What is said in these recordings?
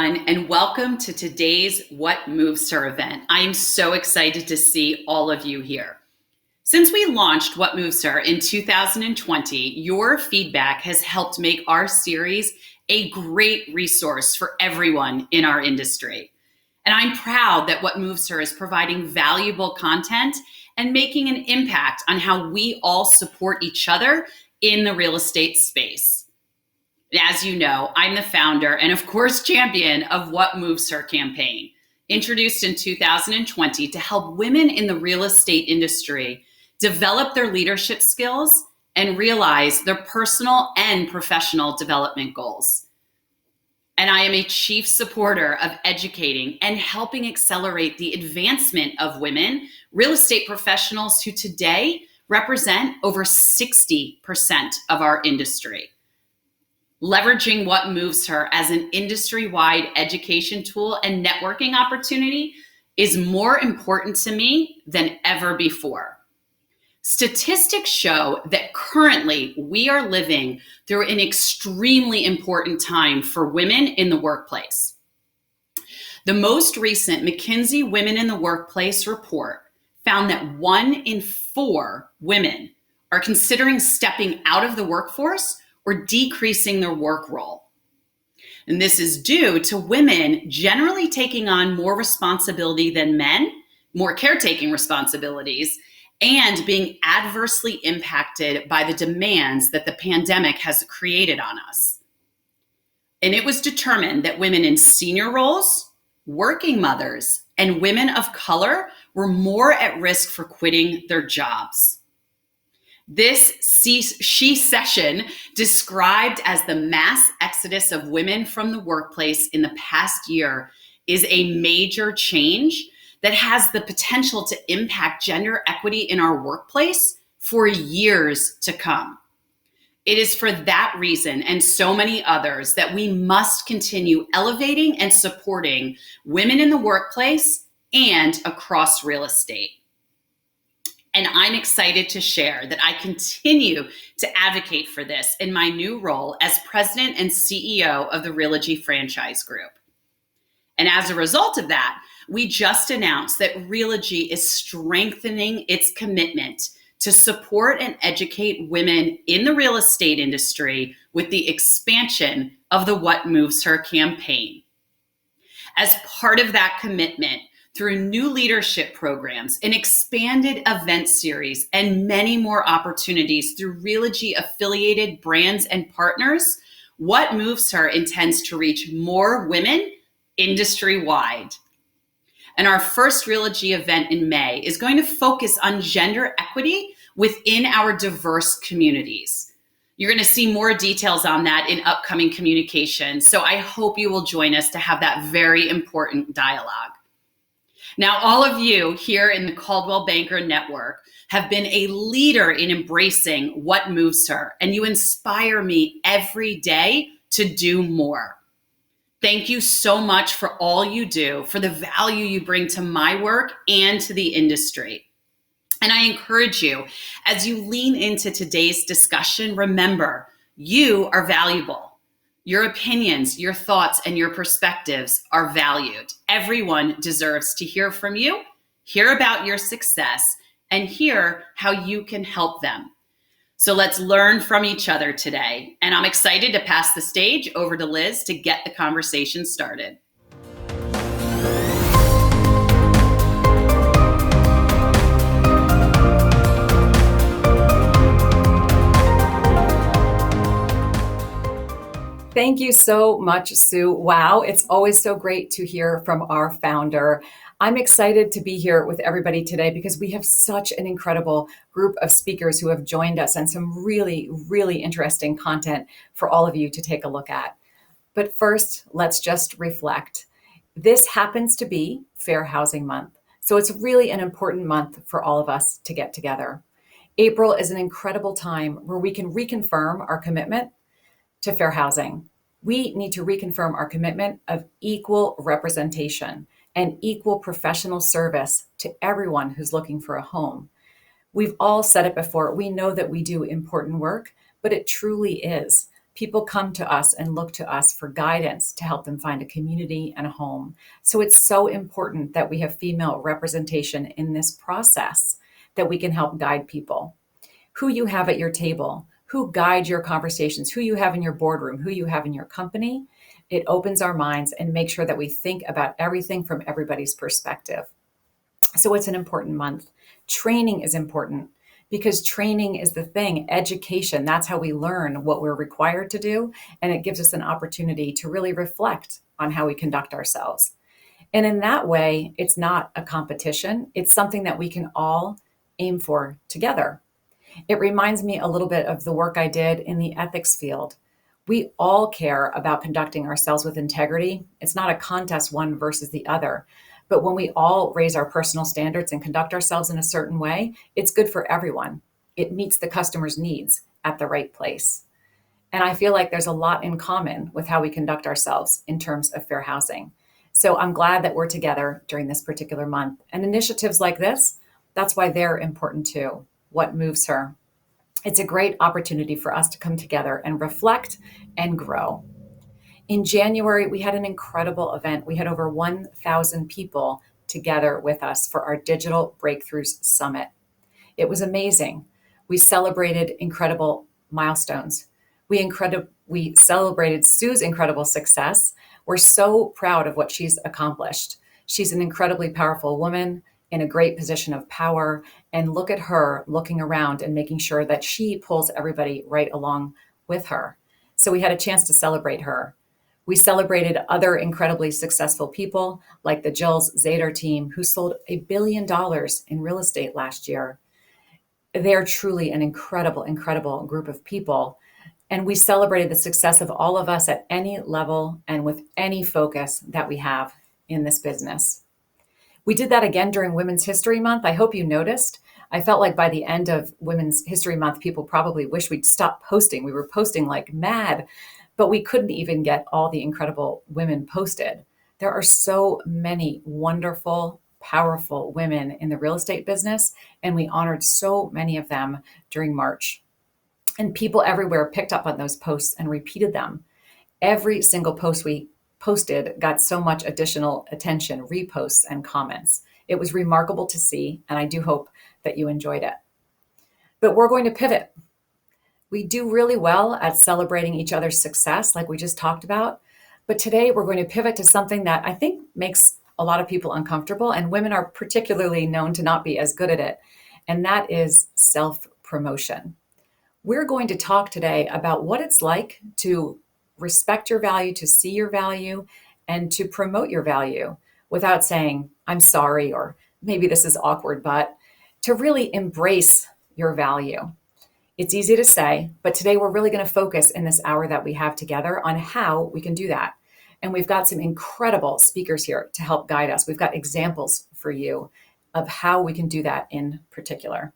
everyone, and welcome to today's What Moves Her event. I am so excited to see all of you here. Since we launched What Moves Her in 2020, your feedback has helped make our series a great resource for everyone in our industry. And I'm proud that What Moves Her is providing valuable content and making an impact on how we all support each other in the real estate space. As you know, I'm the founder and of course champion of What Moves Her campaign, introduced in 2020 to help women in the real estate industry develop their leadership skills and realize their personal and professional development goals. And I am a chief supporter of educating and helping accelerate the advancement of women real estate professionals who today represent over 60% of our industry. Leveraging What Moves Her as an industry-wide education tool and networking opportunity is more important to me than ever before. Statistics show that currently we are living through an extremely important time for women in the workplace. The most recent McKinsey Women in the Workplace report found that 1 in 4 women are considering stepping out of the workforce or decreasing their work role. And this is due to women generally taking on more responsibility than men, more caretaking responsibilities, and being adversely impacted by the demands that the pandemic has created on us. And it was determined that women in senior roles, working mothers, and women of color were more at risk for quitting their jobs. This she session, described as the mass exodus of women from the workplace in the past year, is a major change that has the potential to impact gender equity in our workplace for years to come. It is for that reason and so many others that we must continue elevating and supporting women in the workplace and across real estate. And I'm excited to share that I continue to advocate for this in my new role as president and CEO of the Realogy Franchise Group. And as a result of that, we just announced that Realogy is strengthening its commitment to support and educate women in the real estate industry with the expansion of the What Moves Her campaign. As part of that commitment, through new leadership programs, an expanded event series, and many more opportunities through Realogy affiliated brands and partners, What Moves Her intends to reach more women industry-wide. And our first Realogy event in May is going to focus on gender equity within our diverse communities. You're going to see more details on that in upcoming communications, so I hope you will join us to have that very important dialogue. Now, all of you here in the Coldwell Banker Network have been a leader in embracing What Moves Her, and you inspire me every day to do more. Thank you so much for all you do, for the value you bring to my work and to the industry. And I encourage you, as you lean into today's discussion, remember, you are valuable. Your opinions, your thoughts, and your perspectives are valued. Everyone deserves to hear from you, hear about your success, and hear how you can help them. So let's learn from each other today. And I'm excited to pass the stage over to Liz to get the conversation started. Thank you so much, Sue. Wow, it's always so great to hear from our founder. I'm excited to be here with everybody today because we have such an incredible group of speakers who have joined us and some really, really interesting content for all of you to take a look at. But first, let's just reflect. This happens to be Fair Housing Month, so it's really an important month for all of us to get together. April is an incredible time where we can reconfirm our commitment to fair housing. We need to reconfirm our commitment of equal representation and equal professional service to everyone who's looking for a home. We've all said it before. We know that we do important work, but it truly is. People come to us and look to us for guidance to help them find a community and a home. So it's so important that we have female representation in this process, that we can help guide people. Who you have at your table, who guides your conversations, who you have in your boardroom, who you have in your company, it opens our minds and makes sure that we think about everything from everybody's perspective. So it's an important month. Training is important because training is the thing. Education, that's how we learn what we're required to do. And it gives us an opportunity to really reflect on how we conduct ourselves. And in that way, it's not a competition. It's something that we can all aim for together. It reminds me a little bit of the work I did in the ethics field. We all care about conducting ourselves with integrity. It's not a contest, one versus the other. But when we all raise our personal standards and conduct ourselves in a certain way, it's good for everyone. It meets the customer's needs at the right place. And I feel like there's a lot in common with how we conduct ourselves in terms of fair housing. So I'm glad that we're together during this particular month. And initiatives like this, that's why they're important too. What moves her? It's a great opportunity for us to come together and reflect and grow. In January, we had an incredible event. We had over 1,000 people together with us for our Digital Breakthroughs Summit. It was amazing. We celebrated incredible milestones. We celebrated Sue's incredible success. We're so proud of what she's accomplished. She's an incredibly powerful woman in a great position of power. And look at her looking around and making sure that she pulls everybody right along with her. So we had a chance to celebrate her. We celebrated other incredibly successful people like the Jill's Zader team, who sold $1 billion in real estate last year. They're truly an incredible, incredible group of people. And we celebrated the success of all of us at any level and with any focus that we have in this business. We did that again during Women's History Month. I hope you noticed. I felt like by the end of Women's History Month, people probably wish we'd stop posting. We were posting like mad, but we couldn't even get all the incredible women posted. There are so many wonderful, powerful women in the real estate business, and we honored so many of them during March. And people everywhere picked up on those posts and repeated them. Every single post we posted got so much additional attention, reposts, and comments. It was remarkable to see, and I do hope that you enjoyed it. But we're going to pivot. We do really well at celebrating each other's success, like we just talked about. But today we're going to pivot to something that I think makes a lot of people uncomfortable, and women are particularly known to not be as good at it, and that is self-promotion. We're going to talk today about what it's like to respect your value, to see your value, and to promote your value without saying, I'm sorry, or maybe this is awkward, but to really embrace your value. It's easy to say, but today we're really going to focus in this hour that we have together on how we can do that. And we've got some incredible speakers here to help guide us. We've got examples for you of how we can do that in particular.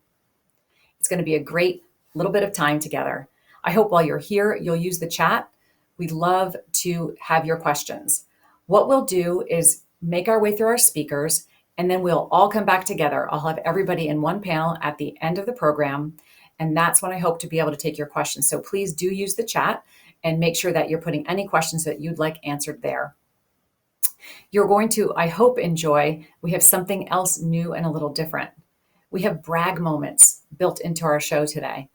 It's going to be a great little bit of time together. I hope while you're here, you'll use the chat. We'd love to have your questions. What we'll do is make our way through our speakers, and then we'll all come back together. I'll have everybody in one panel at the end of the program, and that's when I hope to be able to take your questions. So please do use the chat and make sure that you're putting any questions that you'd like answered there. You're going to, I hope, enjoy. We have something else new and a little different. We have brag moments built into our show today.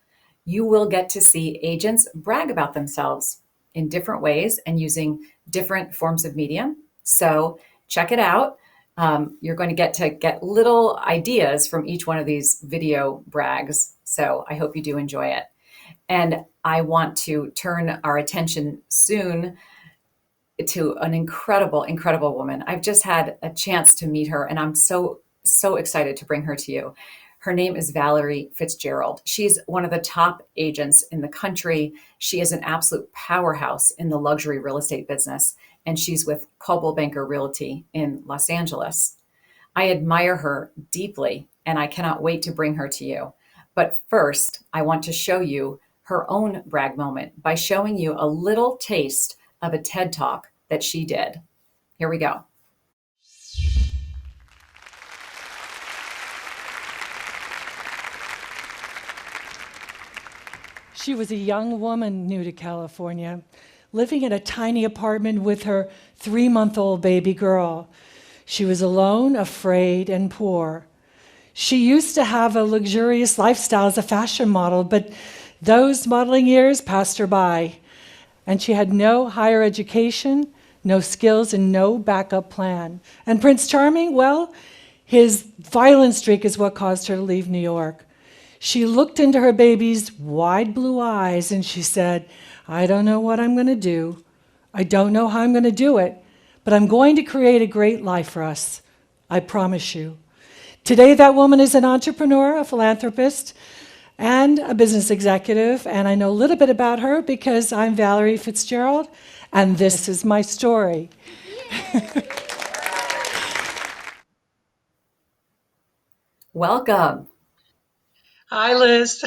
You will get to see agents brag about themselves in different ways and using different forms of medium. So check it out. You're going to get little ideas from each one of these video brags. So I hope you do enjoy it. And I want to turn our attention soon to an incredible, incredible woman. I've just had a chance to meet her, and I'm so excited to bring her to you. Her name is Valerie Fitzgerald. She's one of the top agents in the country. She is an absolute powerhouse in the luxury real estate business, and she's with Coldwell Banker Realty in Los Angeles. I admire her deeply, and I cannot wait to bring her to you. But first, I want to show you her own brag moment by showing you a little taste of a TED Talk that she did. Here we go. She was a young woman new to California, living in a tiny apartment with her 3-month-old baby girl. She was alone, afraid, and poor. She used to have a luxurious lifestyle as a fashion model, but those modeling years passed her by, and she had no higher education, no skills, and no backup plan. And Prince Charming, well, his violent streak is what caused her to leave New York. She looked into her baby's wide blue eyes and she said, I don't know what I'm going to do. I don't know how I'm going to do it, but I'm going to create a great life for us. I promise you. Today, that woman is an entrepreneur, a philanthropist, and a business executive, and I know a little bit about her because I'm Valerie Fitzgerald, and this is my story. Welcome. Hi, Liz.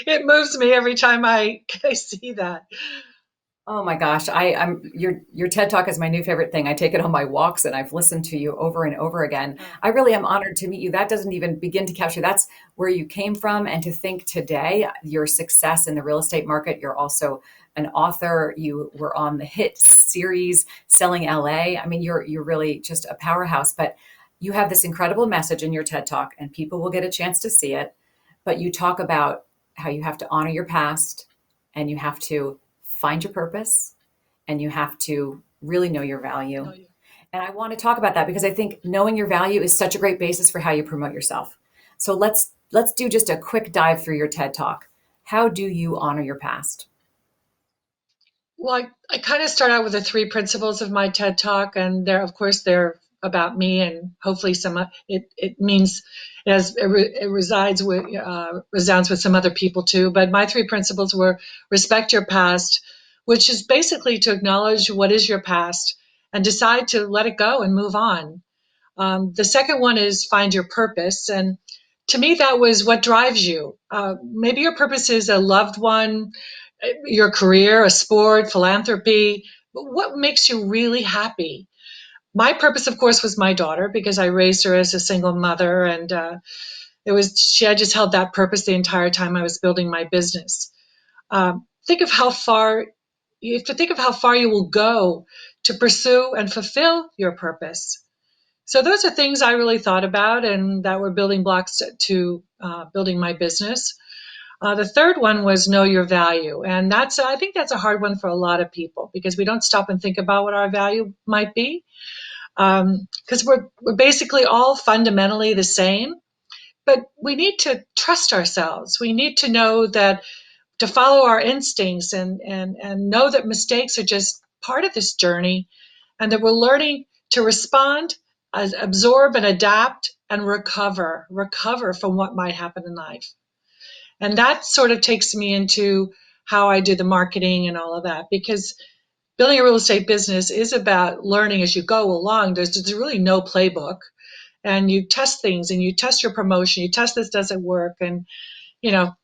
It moves me every time I see that. Oh my gosh, I'm your TED Talk is my new favorite thing. I take it on my walks and I've listened to you over and over again. I really am honored to meet you. That doesn't even begin to capture. That's where you came from, and to think today your success in the real estate market. You're also an author. You were on the hit series Selling LA. I mean, you're really just a powerhouse. But you have this incredible message in your TED Talk, and people will get a chance to see it. But you talk about how you have to honor your past, and you have to find your purpose, and you have to really know your value. Oh, yeah. And I want to talk about that because I think knowing your value is such a great basis for how you promote yourself. So let's do just a quick dive through your TED Talk. How do you honor your past? Well, I kind of start out with the three principles of my TED Talk, and of course, they're about me, and hopefully, it means it resides with resounds with some other people too. But my three principles were respect your past, which is basically to acknowledge what is your past and decide to let it go and move on. The second one is find your purpose. And to me, that was what drives you. Maybe your purpose is a loved one, your career, a sport, philanthropy. But what makes you really happy? My purpose, of course, was my daughter because I raised her as a single mother. And I just held that purpose the entire time I was building my business. Think of how far, you have to think of how far you will go to pursue and fulfill your purpose. So those are things I really thought about and that were building blocks to building my business. The third one was know your value. And I think that's a hard one for a lot of people because we don't stop and think about what our value might be. Because we're basically all fundamentally the same, but we need to trust ourselves. We need to know that to follow our instincts and know that mistakes are just part of this journey and that we're learning to respond, absorb and adapt and recover from what might happen in life. And that sort of takes me into how I do the marketing and all of that, because building a real estate business is about learning as you go along. There's really no playbook, and you test things and you test your promotion, you test this doesn't work. And, you know,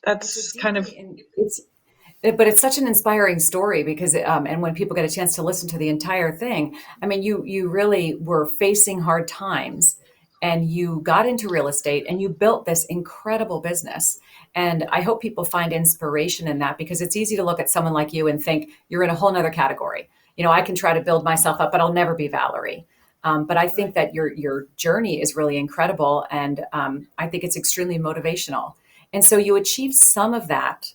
It's a that's kind of. deeply and but it's such an inspiring story because and when people get a chance to listen to the entire thing, I mean, you really were facing hard times, and you got into real estate and you built this incredible business. And I hope people find inspiration in that, because it's easy to look at someone like you and think you're in a whole nother category. You know, I can try to build myself up, but I'll never be Valerie. But I think Right. that your journey is really incredible, and I think it's extremely motivational. And so you achieved some of that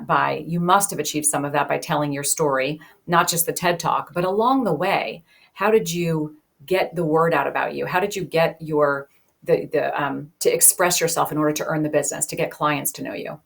by you must have achieved some of that by telling your story, not just the TED Talk, but along the way, how did you get the word out about you? How did you get the to express yourself in order to earn the business, to get clients to know you?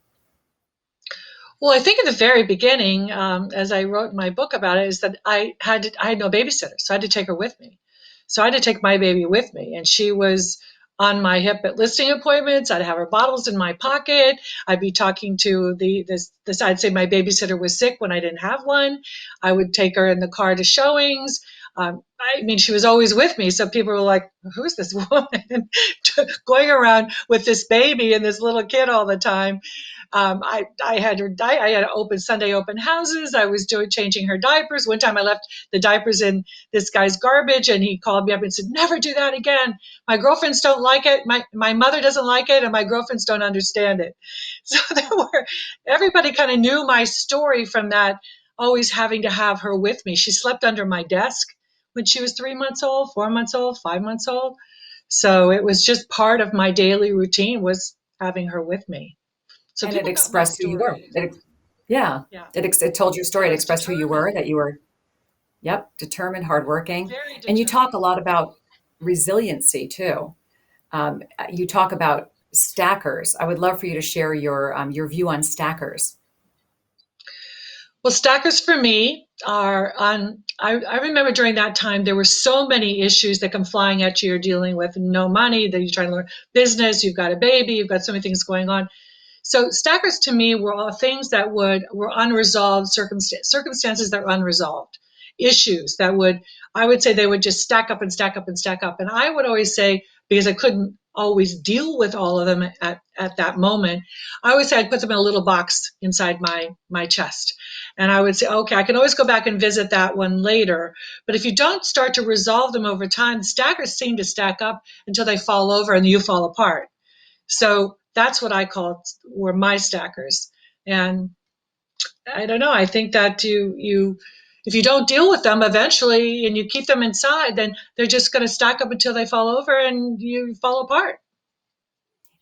Well, I think in the very beginning, as I wrote in my book about it, is that I had no babysitter, so I had to take her with me. So I had to take my baby with me, and she was on my hip at listing appointments. I'd have her bottles in my pocket. I'd be talking to this. I'd say my babysitter was sick when I didn't have one. I would take her in the car to showings. I mean, she was always with me, so people were like, "Who's this woman going around with this baby and this little kid all the time?" I had her. I had open Sunday open houses. I was changing her diapers. One time I left the diapers in this guy's garbage, and he called me up and said, "Never do that again. My girlfriends don't like it. My mother doesn't like it, and my girlfriends don't understand it." So everybody kind of knew my story from that. Always having to have her with me. She slept under my desk when she was 3 months old, 4 months old, 5 months old. So it was just part of my daily routine was having her with me. So And it people got my expressed who you were. story. Yeah, Yeah. it told your story. I It was expressed who you were, determined, that you were, yep, determined, hardworking. very And you talk determined. a lot about resiliency too. You talk about stackers. I would love for you to share your view on stackers. Well, stackers for me are on. I remember during that time there were so many issues that come flying at you. You're dealing with no money, that you're trying to learn business, you've got a baby, you've got so many things going on. So stackers to me were all things that were unresolved circumstances that were unresolved, issues that I would say they would just stack up and stack up and stack up. And I would always say, because I couldn't always deal with all of them at that moment, I always say I'd put them in a little box inside my chest. And I would say, okay, I can always go back and visit that one later. But if you don't start to resolve them over time, the stackers seem to stack up until they fall over and you fall apart. So that's what I call were my stackers. And I don't know. I think that you if you don't deal with them eventually and you keep them inside, then they're just going to stack up until they fall over and you fall apart.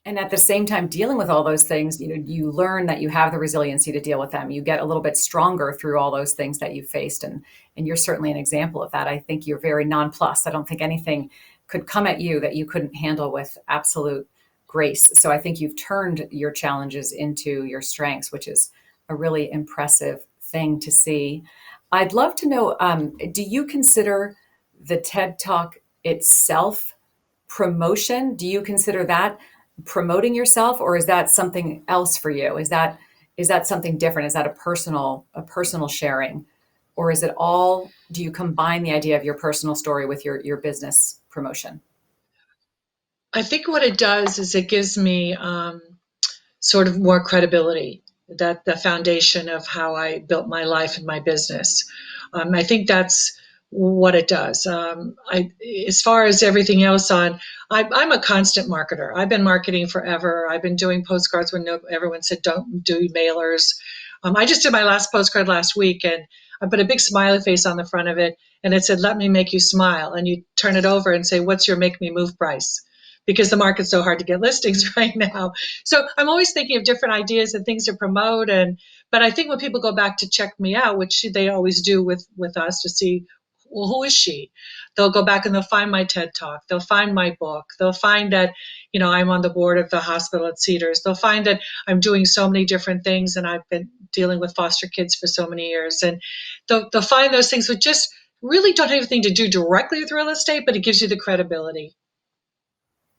And at the same time, dealing with all those things, you learn that you have the resiliency to deal with them. You get a little bit stronger through all those things that you faced. And you're certainly an example of that. I think you're very nonplussed. I don't think anything could come at you that you couldn't handle with absolute grace. So I think you've turned your challenges into your strengths, which is a really impressive thing to see. I'd love to know, do you consider the TED Talk itself promotion? Do you consider that promoting yourself, or is that something else for you? Is that something different? Is that a personal sharing, or is it all? Do you combine the idea of your personal story with your business promotion? I think what it does is it gives me sort of more credibility. That the foundation of how I built my life and my business. I think that's what it does. As far as everything else I'm a constant marketer. I've been marketing forever. I've been doing postcards when everyone said don't do mailers. I just did my last postcard last week, and I put a big smiley face on the front of it, and it said, "Let me make you smile." And you turn it over and say, "What's your make me move price?" Because the market's so hard to get listings right now. So I'm always thinking of different ideas and things to promote. But I think when people go back to check me out, which they always do with us to see, well, who is she? They'll go back and they'll find my TED Talk. They'll find my book. They'll find that, I'm on the board of the hospital at Cedars. They'll find that I'm doing so many different things, and I've been dealing with foster kids for so many years. And they'll find those things which just really don't have anything to do directly with real estate, but it gives you the credibility.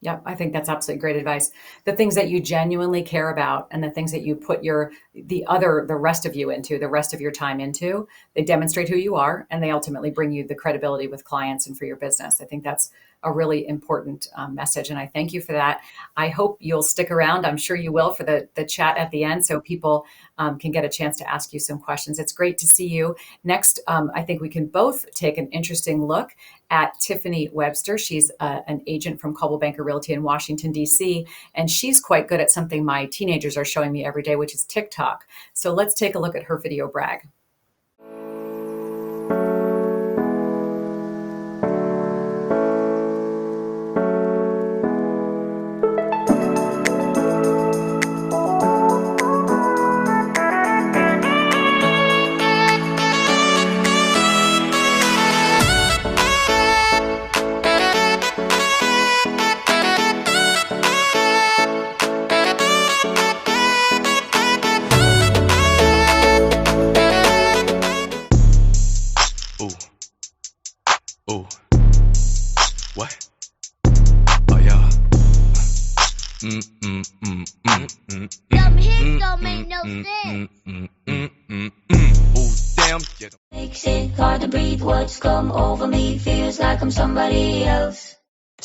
Yeah, I think that's absolutely great advice. The things that you genuinely care about and the things that you put the rest of you into, the rest of your time into, they demonstrate who you are, and they ultimately bring you the credibility with clients and for your business. I think that's a really important message. And I thank you for that. I hope you'll stick around. I'm sure you will for the chat at the end, so people can get a chance to ask you some questions. It's great to see you. Next, I think we can both take an interesting look at Tiffany Webster. She's an agent from Coldwell Banker Realty in Washington, D.C., and she's quite good at something my teenagers are showing me every day, which is TikTok. So let's take a look at her video brag. Ooh, what? Oh yeah. Them hits don't make no sense. Ooh, damn. Makes it hard to breathe. What's come over me feels like I'm somebody else.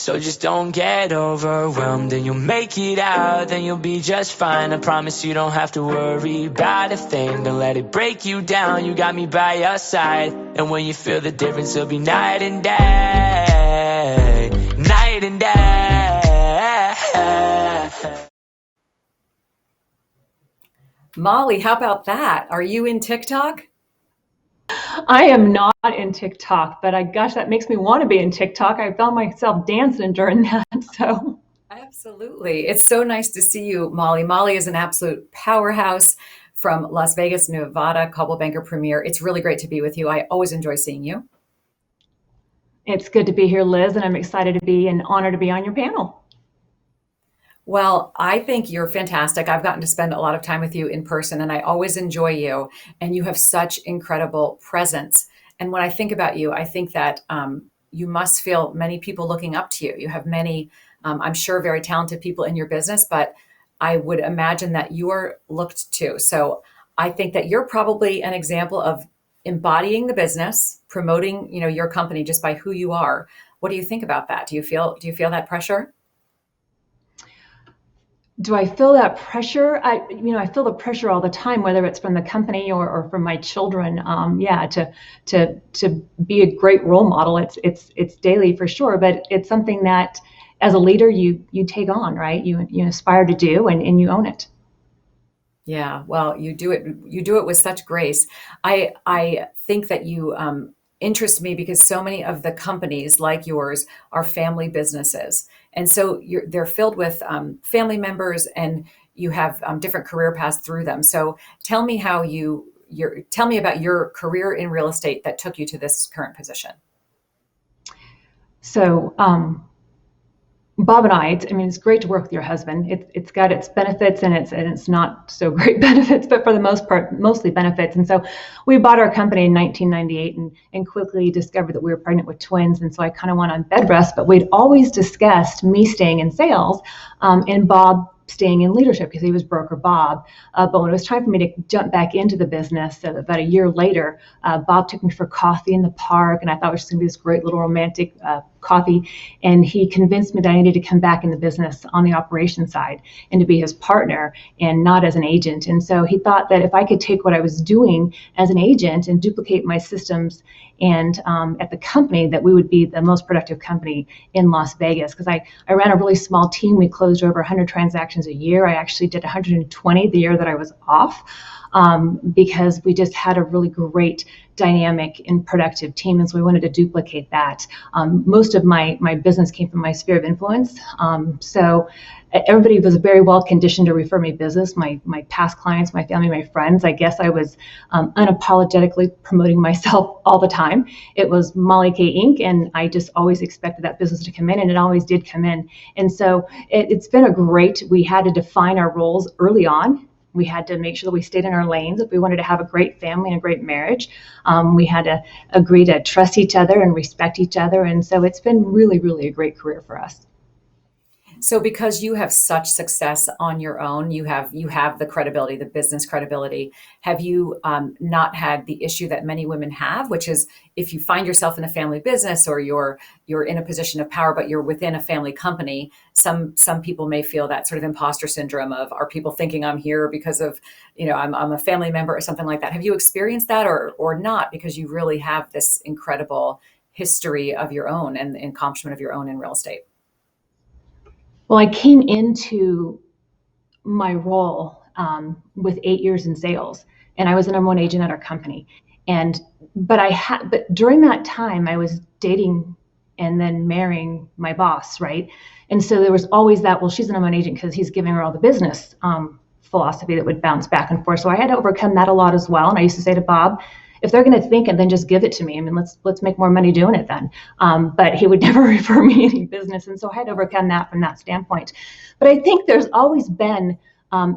So just don't get overwhelmed, and you'll make it out, then you'll be just fine. I promise you don't have to worry about a thing. Don't let it break you down, you got me by your side. And when you feel the difference, it'll be night and day, night and day. Molly, how about that? Are you in TikTok? I am not in TikTok, but gosh, that makes me want to be in TikTok. I found myself dancing during that. So Absolutely. It's so nice to see you, Molly. Molly is an absolute powerhouse from Las Vegas, Nevada, Coldwell Banker Premier. It's really great to be with you. I always enjoy seeing you. it's good to be here, Liz, and I'm excited to be and honored to be on your panel. Well, I think you're fantastic. I've gotten to spend a lot of time with you in person, and I always enjoy you. And you have such incredible presence. And when I think about you, I think that you must feel many people looking up to you. You have many, I'm sure, very talented people in your business, but I would imagine that you are looked to. So I think that you're probably an example of embodying the business, promoting, your company just by who you are. What do you think about that? Do you feel that pressure? Do I feel that pressure? I feel the pressure all the time, whether it's from the company or from my children. To be a great role model. It's daily for sure, but it's something that as a leader you take on, right? You aspire to do, and you own it. Yeah, well, you do it with such grace. I think that you interest me because so many of the companies like yours are family businesses, and so they're filled with family members, and you have different career paths through them. So tell me tell me about your career in real estate that took you to this current position. So Bob and I mean, it's great to work with your husband. It's got its benefits and it's not so great benefits, but for the most part, mostly benefits. And so we bought our company in 1998 and quickly discovered that we were pregnant with twins. And so I kind of went on bed rest, but we'd always discussed me staying in sales and Bob staying in leadership because he was broker Bob. But when it was time for me to jump back into the business about a year later, Bob took me for coffee in the park, and I thought it was just going to be this great little romantic coffee. And he convinced me that I needed to come back in the business on the operations side and to be his partner and not as an agent. And so he thought that if I could take what I was doing as an agent and duplicate my systems and at the company, that we would be the most productive company in Las Vegas. Because I ran a really small team. We closed over 100 transactions a year. I actually did 120 the year that I was off. Because we just had a really great dynamic and productive team. And so we wanted to duplicate that. Most of my business came from my sphere of influence. So everybody was very well conditioned to refer me business, my past clients, my family, my friends. I guess I was unapologetically promoting myself all the time. It was Molly K Inc. And I just always expected that business to come in, and it always did come in. And so it's been we had to define our roles early on. We had to make sure that we stayed in our lanes. If we wanted to have a great family and a great marriage, we had to agree to trust each other and respect each other. And so it's been really, really a great career for us. So because you have such success on your own, you have the credibility, the business credibility. Have you not had the issue that many women have, which is if you find yourself in a family business or you're in a position of power, but you're within a family company, some people may feel that sort of imposter syndrome of, are people thinking I'm here because of, I'm a family member or something like that. Have you experienced that or not? Because you really have this incredible history of your own and accomplishment of your own in real estate. Well, I came into my role with 8 years in sales, and I was the number one agent at our company. But during that time, I was dating and then marrying my boss, right? And so there was always that, well, she's the number one agent because he's giving her all the business philosophy that would bounce back and forth. So I had to overcome that a lot as well. And I used to say to Bob, if they're going to think it, then just give it to me. I mean, let's make more money doing it then. But he would never refer me any business. And so I had to overcome that from that standpoint. But I think there's always been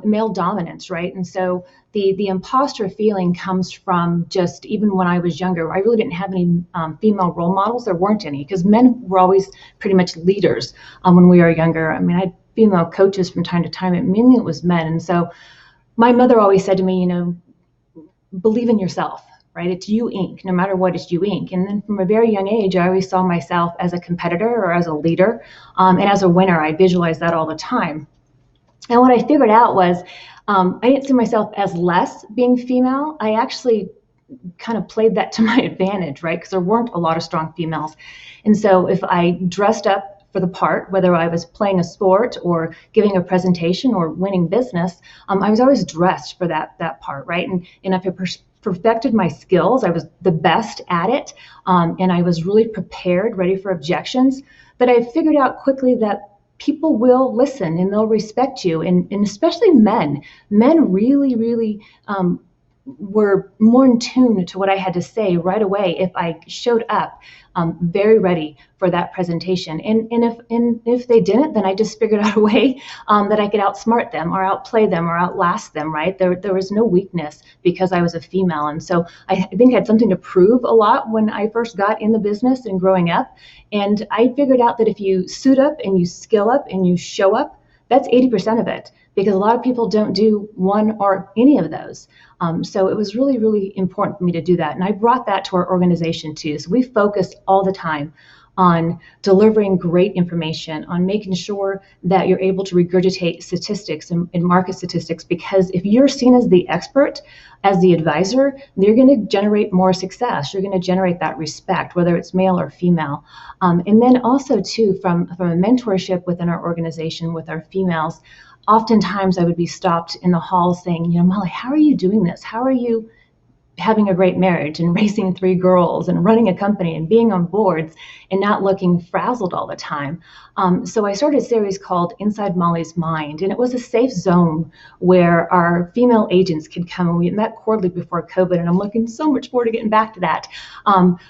male dominance, right? And so the imposter feeling comes from just, even when I was younger, I really didn't have any female role models. There weren't any, because men were always pretty much leaders when we were younger. I mean, I had female coaches from time to time, and mainly it was men. And so my mother always said to me, believe in yourself. right? It's you Inc. No matter what, it's you Inc. And then from a very young age, I always saw myself as a competitor or as a leader, and as a winner. I visualized that all the time. And what I figured out was I didn't see myself as less being female. I actually kind of played that to my advantage, right? Because there weren't a lot of strong females. And so if I dressed up for the part, whether I was playing a sport or giving a presentation or winning business, I was always dressed for that part, right? And if I perfected my skills, I was the best at it, and I was really prepared, ready for objections. But I figured out quickly that people will listen and they'll respect you, and especially men. Men really, really were more in tune to what I had to say right away if I showed up very ready for that presentation. And if they didn't, then I just figured out a way that I could outsmart them or outplay them or outlast them, right? There was no weakness because I was a female. And so I think I had something to prove a lot when I first got in the business and growing up. And I figured out that if you suit up and you skill up and you show up, that's 80% of it, because a lot of people don't do one or any of those. So it was really, really important for me to do that. And I brought that to our organization too. So we focused all the time on delivering great information, on making sure that you're able to regurgitate statistics and market statistics, because if you're seen as the expert, as the advisor, you're going to generate more success. You're going to generate that respect, whether it's male or female. And then also too, from a mentorship within our organization with our females, oftentimes I would be stopped in the hall saying, Molly, how are you doing this? How are you having a great marriage and raising 3 girls and running a company and being on boards and not looking frazzled all the time? So I started a series called Inside Molly's Mind, and it was a safe zone where our female agents could come, and we met quarterly before COVID, and I'm looking so much forward to getting back to that.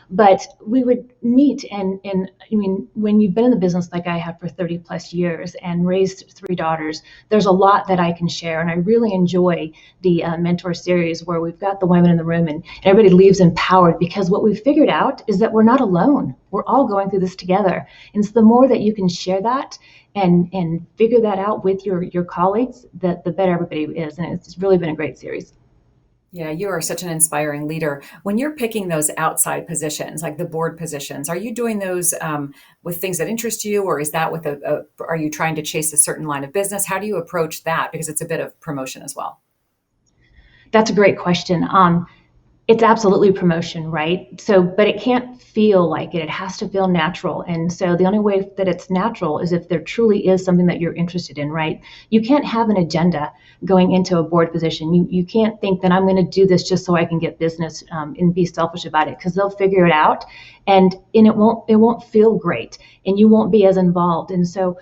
But we would meet, and I mean, when you've been in the business like I have for 30 plus years and raised 3 daughters, there's a lot that I can share, and I really enjoy the mentor series where we've got the women in the room and everybody leaves empowered, because what we've figured out is that we're not alone. We're all going through this together. And so the more that you can share that and figure that out with your colleagues, the better everybody is. And it's really been a great series. Yeah, you are such an inspiring leader. When you're picking those outside positions, like the board positions, are you doing those with things that interest you, or is that with are you trying to chase a certain line of business? How do you approach that? Because it's a bit of promotion as well. That's a great question. It's absolutely promotion, right? So, but it can't feel like it. It has to feel natural. And so the only way that it's natural is if there truly is something that you're interested in, right? You can't have an agenda going into a board position. You can't think that I'm going to do this just so I can get business and be selfish about it, because they'll figure it out, and it won't feel great, and you won't be as involved. And so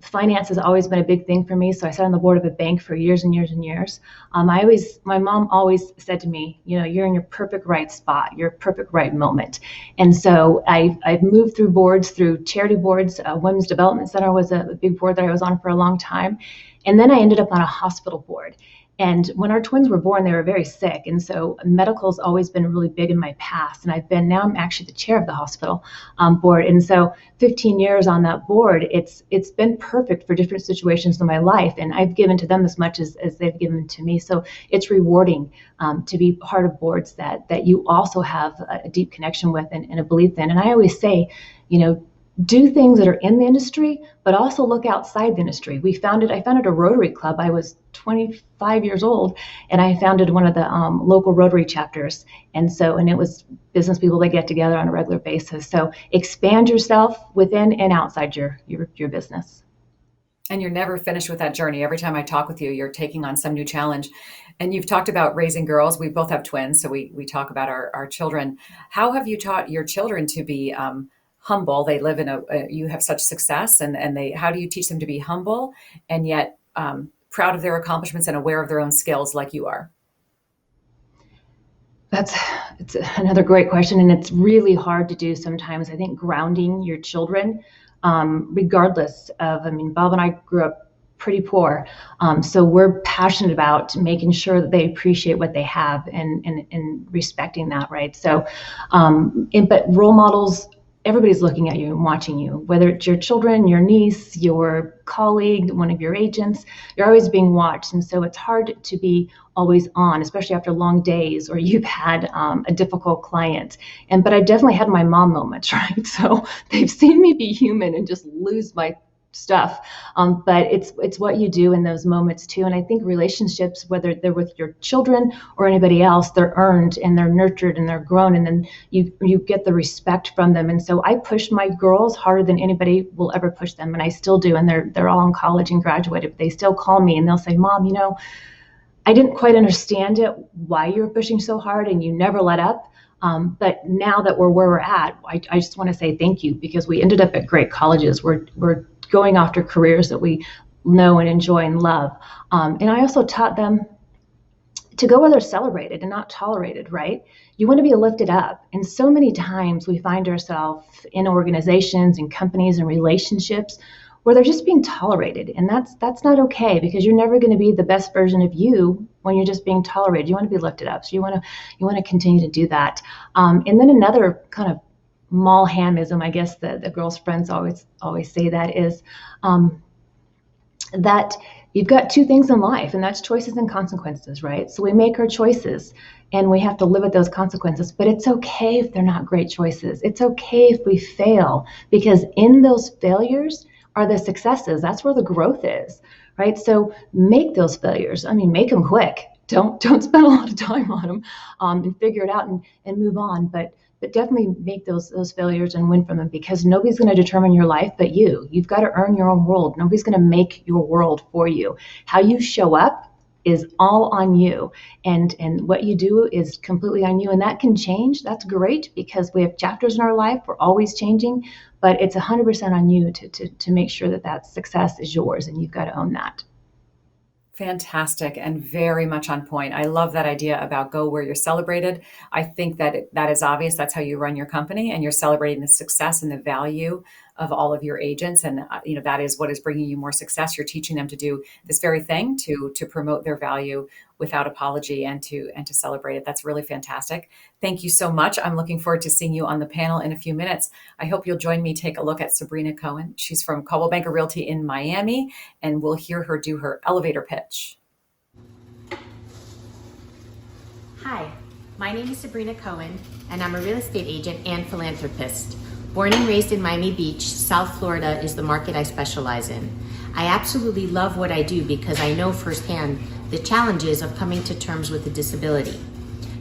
finance has always been a big thing for me. So I sat on the board of a bank for years and years and years. My mom always said to me, you're in your perfect right spot, your perfect right moment. And so I've moved through boards, through charity boards. Women's Development Center was a big board that I was on for a long time. And then I ended up on a hospital board. And when our twins were born, they were very sick. And so medical's always been really big in my past. And now I'm actually the chair of the hospital board. And so 15 years on that board, it's been perfect for different situations in my life. And I've given to them as much as they've given to me. So it's rewarding to be part of boards that you also have a deep connection with and a belief in. And I always say, do things that are in the industry, but also look outside the industry. I founded a Rotary Club. I was 25 years old, and I founded one of the local Rotary chapters. And it was business people that get together on a regular basis. So expand yourself within and outside your business. And you're never finished with that journey. Every time I talk with you, you're taking on some new challenge. And you've talked about raising girls. We both have twins, so we talk about our children. How have you taught your children to be humble? They live in you have such success, and how do you teach them to be humble and yet proud of their accomplishments and aware of their own skills like you are? It's another great question, and it's really hard to do sometimes. I think grounding your children, regardless of, Bob and I grew up pretty poor, so we're passionate about making sure that they appreciate what they have and respecting that, right? So, but role models everybody's looking at you and watching you, whether it's your children, your niece, your colleague, one of your agents, you're always being watched. And so it's hard to be always on, especially after long days or you've had a difficult client. But I definitely had my mom moments, right? So they've seen me be human and just lose my stuff. But it's what you do in those moments too. And I think relationships, whether they're with your children or anybody else, they're earned and they're nurtured and they're grown, and then you get the respect from them. And so I push my girls harder than anybody will ever push them, and I still do. And they're all in college and graduated, but they still call me and they'll say, "Mom, I didn't quite understand it, why you were pushing so hard, and you never let up. But now that we're where we're at, I just want to say thank you, because we ended up at great colleges. We're going after careers that we know and enjoy and love." And I also taught them to go where they're celebrated and not tolerated, right? You want to be lifted up. And so many times we find ourselves in organizations and companies and relationships where they're just being tolerated. And that's not okay, because you're never going to be the best version of you when you're just being tolerated. You want to be lifted up. So you want to continue to do that. And then another kind of Mallhamism, I guess the girls' friends always say that, is that you've got two things in life, and that's choices and consequences, right? So we make our choices and we have to live with those consequences, but it's okay if they're not great choices. It's okay if we fail, because in those failures are the successes. That's where the growth is, right? So make those failures. Make them quick. Don't spend a lot of time on them, and figure it out and move on. But definitely make those failures and win from them, because nobody's going to determine your life but you. You've got to earn your own world. Nobody's going to make your world for you. How you show up is all on you, and what you do is completely on you. And that can change. That's great, because we have chapters in our life. We're always changing, but it's 100% on you to make sure that success is yours, and you've got to own that. Fantastic, and very much on point. I love that idea about go where you're celebrated. I think that is obvious. That's how you run your company, and you're celebrating the success and the value of all of your agents. And that is what is bringing you more success. You're teaching them to do this very thing, to promote their value without apology, and to celebrate it. That's really fantastic. Thank you so much. I'm looking forward to seeing you on the panel in a few minutes. I hope you'll join me, take a look at Sabrina Cohen. She's from Coldwell Banker Realty in Miami, and we'll hear her do her elevator pitch. Hi, my name is Sabrina Cohen, and I'm a real estate agent and philanthropist. Born and raised in Miami Beach, South Florida is the market I specialize in. I absolutely love what I do because I know firsthand the challenges of coming to terms with a disability.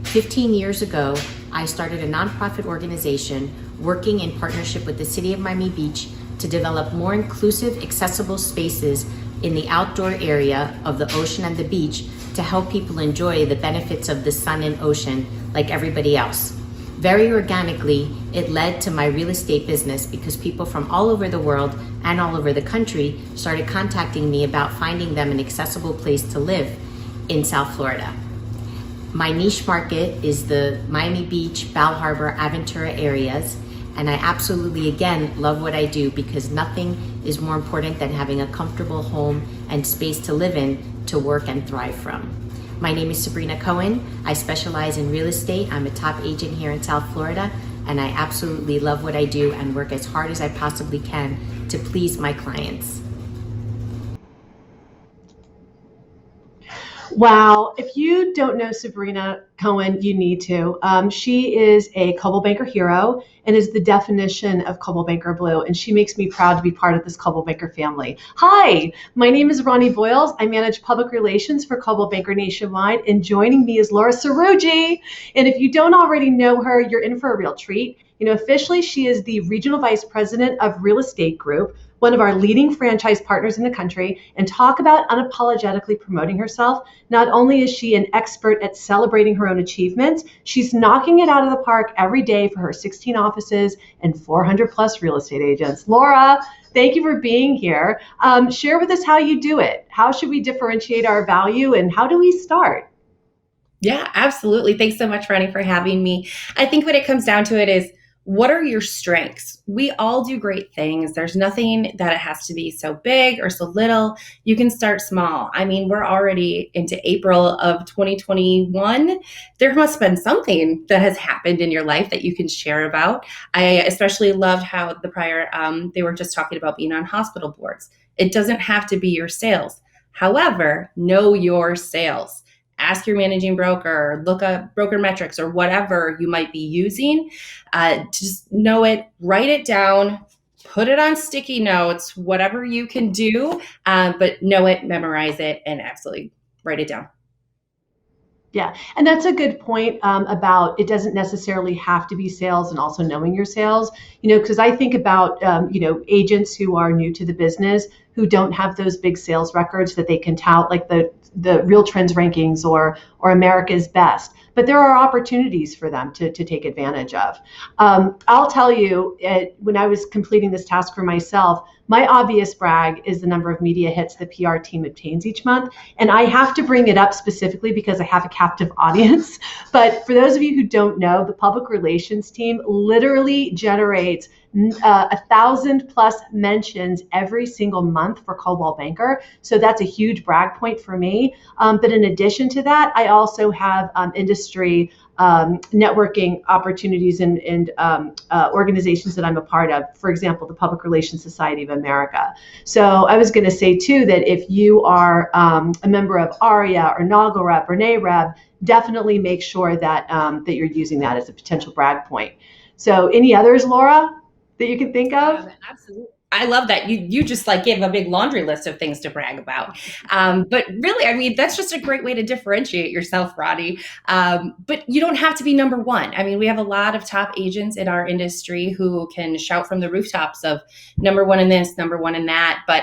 15 years ago, I started a nonprofit organization working in partnership with the City of Miami Beach to develop more inclusive, accessible spaces in the outdoor area of the ocean and the beach to help people enjoy the benefits of the sun and ocean like everybody else. Very organically, it led to my real estate business because people from all over the world and all over the country started contacting me about finding them an accessible place to live in South Florida. My niche market is the Miami Beach, Bal Harbour, Aventura areas, and I absolutely, again, love what I do because nothing is more important than having a comfortable home and space to live in, to work and thrive from. My name is Sabrina Cohen. I specialize in real estate. I'm a top agent here in South Florida, and I absolutely love what I do and work as hard as I possibly can to please my clients. Wow. If you don't know Sabrina Cohen, you need to. She is a Coldwell Banker hero and is the definition of Coldwell Banker Blue. And she makes me proud to be part of this Coldwell Banker family. Hi, my name is Ronnie Boyles. I manage public relations for Coldwell Banker Nationwide. And joining me is Laura Sarugi. And if you don't already know her, you're in for a real treat. Officially, she is the Regional Vice President of Real Estate Group, one of our leading franchise partners in the country. And talk about unapologetically promoting herself. Not only is she an expert at celebrating her own achievements, she's knocking it out of the park every day for her 16 offices and 400 plus real estate agents. Laura, thank you for being here. Share with us how you do it. How should we differentiate our value, and how do we start? Yeah, absolutely. Thanks so much, Ronnie, for having me. I think what it comes down to it is what are your strengths? We all do great things. There's nothing that it has to be so big or so little. You can start small. I mean, we're already into April of 2021. There must have been something that has happened in your life that you can share about. I especially loved how the prior, they were just talking about being on hospital boards. It doesn't have to be your sales. However, know your sales. Ask your managing broker, look up broker metrics or whatever you might be using. Just know it, write it down, put it on sticky notes, whatever you can do, but know it, memorize it, and absolutely write it down. Yeah, and that's a good point about it doesn't necessarily have to be sales and also knowing your sales, because I think about, agents who are new to the business who don't have those big sales records that they can tout, like the Real Trends rankings or America's Best. But there are opportunities for them to take advantage of. I'll tell you, when I was completing this task for myself, my obvious brag is the number of media hits the PR team obtains each month. And I have to bring it up specifically because I have a captive audience. But for those of you who don't know, the public relations team literally generates 1,000+ mentions every single month for Coldwell Banker. So that's a huge brag point for me. But in addition to that, I also have industry networking opportunities and organizations that I'm a part of. For example, the Public Relations Society of America. So I was going to say too that if you are a member of ARIA or NAGLREP or NAREB, definitely make sure that that you're using that as a potential brag point. So any others, Laura, that you can think of? Absolutely. I love that. You just gave a big laundry list of things to brag about. But really, I mean, that's just a great way to differentiate yourself, Roddy. But you don't have to be number one. I mean, we have a lot of top agents in our industry who can shout from the rooftops of number one in this, number one in that. But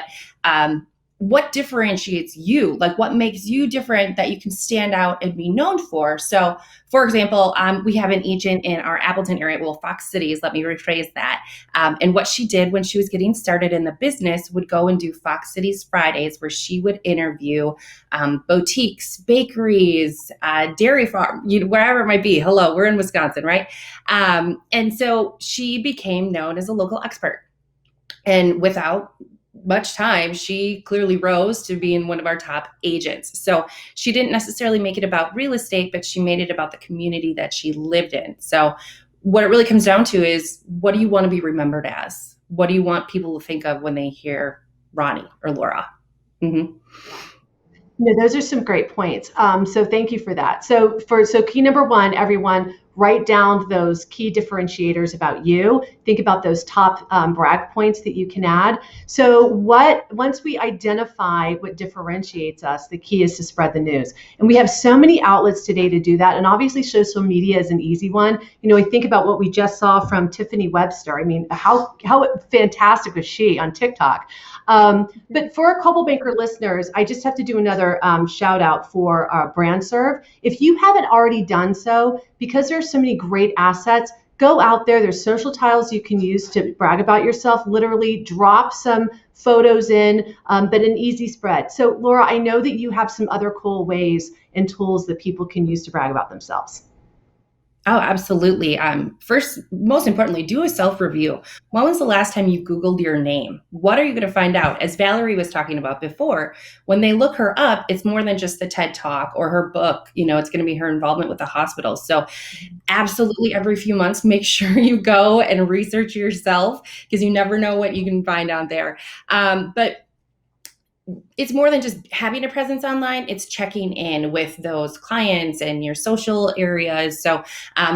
what differentiates you? What makes you different that you can stand out and be known for? So, for example, we have an agent in our Appleton area, Fox Cities, let me rephrase that. And what she did when she was getting started in the business would go and do Fox Cities Fridays, where she would interview boutiques, bakeries, dairy farm, wherever it might be. Hello, we're in Wisconsin, right? And so she became known as a local expert. And without much time, she clearly rose to being one of our top agents. So she didn't necessarily make it about real estate, but she made it about the community that she lived in. So what it really comes down to is, what do you want to be remembered as? What do you want people to think of when they hear Ronnie or Laura? Mm-hmm. Those are some great points. So thank you for that. So key number one, everyone, write down those key differentiators about you. Think about those top brag points that you can add. So once we identify what differentiates us, the key is to spread the news. And we have so many outlets today to do that. And obviously social media is an easy one. I think about what we just saw from Tiffany Webster. I mean, how fantastic was she on TikTok? But for our Coldwell Banker listeners, I just have to do another shout out for BrandServe. If you haven't already done so, because there's so many great assets, go out there. There's social tiles you can use to brag about yourself. Literally drop some photos in, but an easy spread. So Laura, I know that you have some other cool ways and tools that people can use to brag about themselves. Oh, absolutely. First, most importantly, do a self-review. When was the last time you Googled your name? What are you going to find out? As Valerie was talking about before, when they look her up, it's more than just the TED Talk or her book. It's going to be her involvement with the hospital. So absolutely every few months, make sure you go and research yourself, because you never know what you can find out there. But it's more than just having a presence online. It's checking in with those clients and your social areas. So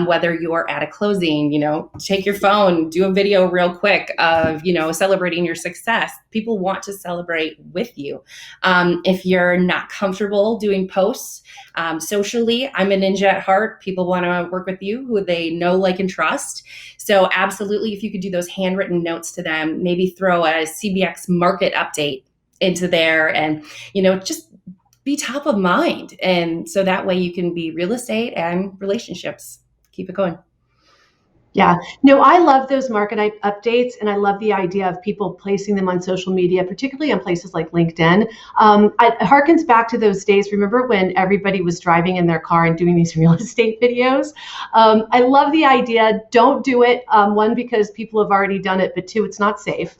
whether you're at a closing, take your phone, do a video real quick of, celebrating your success. People want to celebrate with you. If you're not comfortable doing posts socially, I'm a ninja at heart. People want to work with you who they know, like, and trust. So absolutely, if you could do those handwritten notes to them, maybe throw a CBX market update into there, and just be top of mind, and so that way you can be real estate and relationships. Keep it going. Yeah, no, I love those market updates, and I love the idea of people placing them on social media, particularly on places like LinkedIn. It harkens back to those days. Remember when everybody was driving in their car and doing these real estate videos? I love the idea. Don't do it. One, because people have already done it, but two, it's not safe.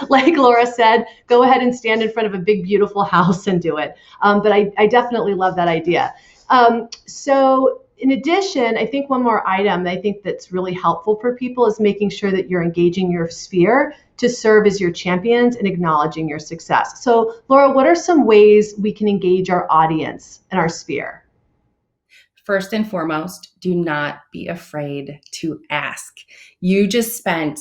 Like Laura said, go ahead and stand in front of a big, beautiful house and do it. But I definitely love that idea. So in addition, I think one more item that I think that's really helpful for people is making sure that you're engaging your sphere to serve as your champions and acknowledging your success. So Laura, what are some ways we can engage our audience and our sphere? First and foremost, do not be afraid to ask. You just spent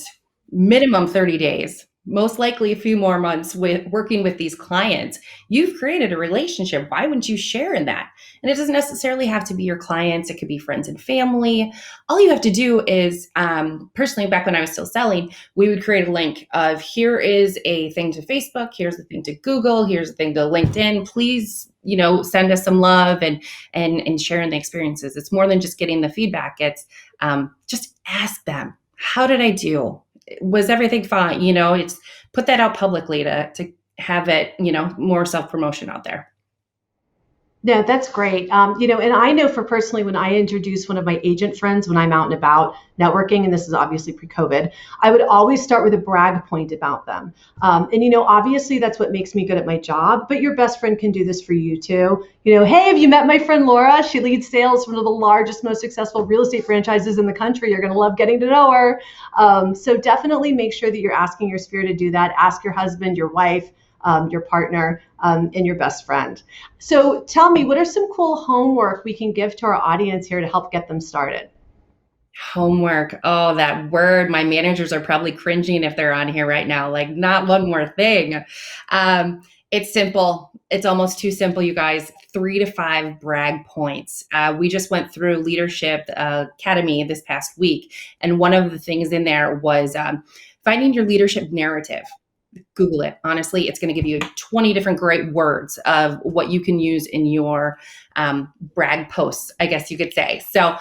minimum 30 days, most likely a few more months with working with these clients. You've created a relationship. Why wouldn't you share in that? And it doesn't necessarily have to be your clients. It could be friends and family. All you have to do is, personally, back when I was still selling, we would create a link of here is a thing to Facebook, here's the thing to Google, here's the thing to LinkedIn. Please, send us some love and sharing the experiences. It's more than just getting the feedback. It's just ask them, how did I do? Was everything fine? It's put that out publicly to have it, more self-promotion out there. No, that's great. And I know for personally, when I introduce one of my agent friends, when I'm out and about networking, and this is obviously pre-COVID, I would always start with a brag point about them. Obviously that's what makes me good at my job, but your best friend can do this for you too. Hey, have you met my friend Laura? She leads sales for one of the largest, most successful real estate franchises in the country. You're going to love getting to know her. So definitely make sure that you're asking your sphere to do that. Ask your husband, your wife, your partner, and your best friend. So tell me, what are some cool homework we can give to our audience here to help get them started? Homework. Oh, that word. My managers are probably cringing if they're on here right now. Like, not one more thing. It's simple. It's almost too simple, you guys. 3 to 5 brag points. We just went through Leadership Academy this past week. And one of the things in there was finding your leadership narrative. Google it. Honestly, it's going to give you 20 different great words of what you can use in your brag posts, I guess you could say. So,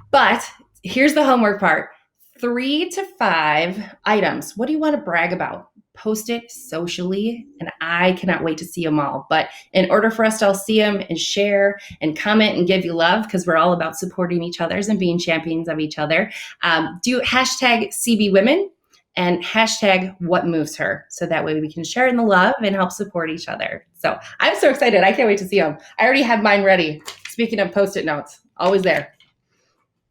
but here's the homework part. 3 to 5 items. What do you want to brag about? Post it socially, and I cannot wait to see them all. But in order for us to all see them and share and comment and give you love, because we're all about supporting each other and being champions of each other, do hashtag CBWomen and hashtag what moves her. So that way we can share in the love and help support each other. So I'm so excited. I can't wait to see them. I already have mine ready. Speaking of Post-it notes, always there.